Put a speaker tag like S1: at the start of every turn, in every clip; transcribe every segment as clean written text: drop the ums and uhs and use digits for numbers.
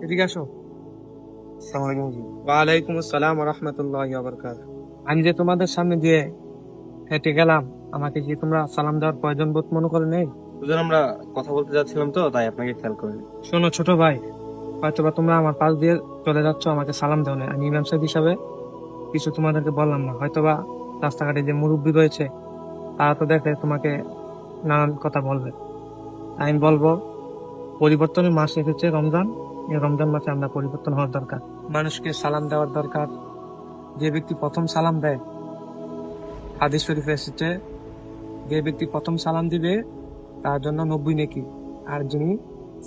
S1: এদিকে আসো।
S2: আসসালামু আলাইকুম জি।
S1: ওয়ালাইকুম আসসালাম ওয়া রাহমাতুল্লাহি ওয়া বারাকাতুহু। আমি যে তোমাদের সামনে দিয়ে হেঁটে গেলাম, আমাকে কি তোমরা সালাম দেওয়ার প্রয়োজন বোধ মনে করে নেই?
S2: দুজন আমরা কথা বলতে যাচ্ছিলাম তো, তাই আপনাকে খেয়াল করিনি।
S1: শোনো ছোট ভাই, হয়তোবা তোমরা আমার পাশ দিয়ে চলে যাচ্ছ, আমাকে সালাম দাও না। আমি ইমাম সাহেব হিসাবে কিছু তোমাদেরকে বললাম না। হয়তোবা রাস্তাঘাটে যে মুরব্বী রয়েছে তারা তো দেখে তোমাকে নানান কথা বলবে। আমি বলবো, পরিবর্তনের মাস এসেছে রমজান। এই রমজান মাসে আমরা পরিবর্তন হওয়ার দরকার, মানুষকে সালাম দেওয়ার দরকার। যে ব্যক্তি প্রথম সালাম দেয়, হাদিস শরীফে এসেছে, যে ব্যক্তি প্রথম সালাম দিবে তার জন্য 90 নেকি, আর যিনি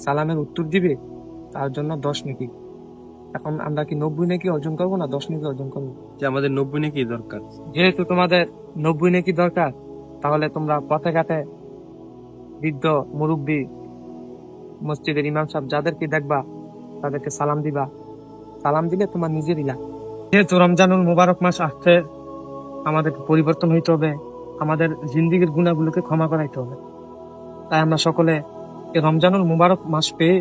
S1: সালামের উত্তর দিবে তার জন্য 10 নেকি। এখন আমরা কি 90 নেকি অর্জন করবো না 10 নেকি অর্জন করবো?
S2: যে আমাদের 90 নাকি দরকার।
S1: যেহেতু তোমাদের 90 নেকি দরকার, তাহলে তোমরা পথে ঘাটে বৃদ্ধ, মুরব্বী, মসজিদের ইমাম সাহেব যাদেরকে দেখবা তাদেরকে সালাম দিবা। সালাম দিলে তোমার নিজেরই লাভ। যেহেতু রমজানুল মুবারক মাস আসছে, আমাদেরকে পরিবর্তন হইতে হবে, আমাদের জিন্দিগির গুণাগুলোকে ক্ষমা করাইতে হবে। তাই আমরা সকলে এই রমজানুল মুবারক মাস পেয়ে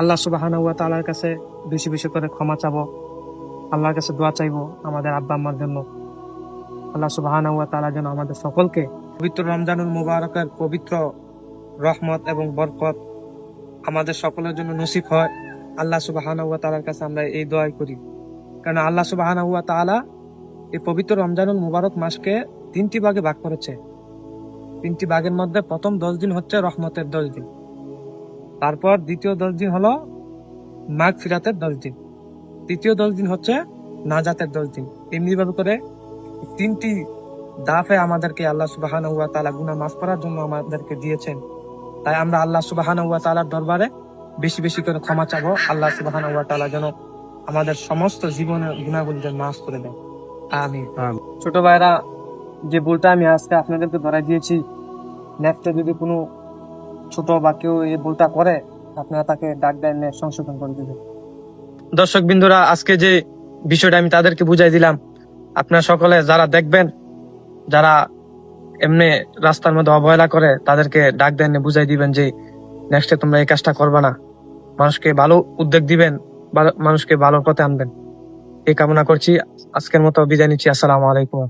S1: আল্লাহ সুবহানাহু ওয়া তাআলার কাছে বেশি বেশি করে ক্ষমা চাবো, আল্লাহর কাছে দোয়া চাইবো আমাদের আব্বা আম্মার জন্য। আল্লাহ সুবহানাহু ওয়া তাআলা যেন আমাদের সকলকে পবিত্র রমজানুল মুবারকের পবিত্র রহমত এবং বরকত আমাদের সকলের জন্য নসিব হয়। আল্লাহ সুবহানাহু ওয়া তাআলার কাছে আমরা এই দোয়াই করি, কারণ আল্লাহ সুবহানাহু ওয়া তাআলা এই পবিত্র রমজানুল মুবারক মাসকে 3টি ভাগে ভাগ করেছে। 3টি ভাগের মধ্যে প্রথম 10 দিন হচ্ছে রহমতের 10 দিন, তারপর দ্বিতীয় 10 দিন হলো মাগফিরাতের 10 দিন, তৃতীয় 10 দিন হচ্ছে নাজাতের 10 দিন। এমনি ভাবে করে 3টি দাফে আমাদেরকে আল্লাহ সুবহানাহু ওয়া তাআলা গুনাহ মাফ করার জন্য আমাদেরকে দিয়েছেন। তাই আমরা আল্লাহ সুবহানাহু ওয়া তাআলার দরবারে বেশি বেশি করে ক্ষমা চাবো। আল্লাহ সুবহানাহু ওয়া তাআলা যেন আমাদের সমস্ত জীবনের গুনাহগুলো যেন মাফ করে দেয়। আমিন। ছোট ভাইরা, যে ভুলটা আমি আজকে আপনাদেরকে ধরাই দিয়েছি, নেক্সটে যদি কোনো ছোট বা কেউ এই ভুলটা করে, আপনারা তাকে ডাক দেন, সংশোধন করে দিবেন। দর্শক বিন্দুরা, আজকে যে বিষয়টা আমি তাদেরকে বুঝাই দিলাম, আপনারা সকলে যারা দেখবেন, যারা এমনি রাস্তার মধ্যে অবহেলা করে, তাদেরকে ডাক দেন, বুঝাই দিবেন যে নেক্সটে তোমরা এই কাজটা করবে না। মানুষকে ভালো উদ্যোগ দিবেন, মানুষকে ভালোর পথে আনবেন। এই কামনা করছি। আজকের মতো বিদায় নিচ্ছি। আসসালামু আলাইকুম।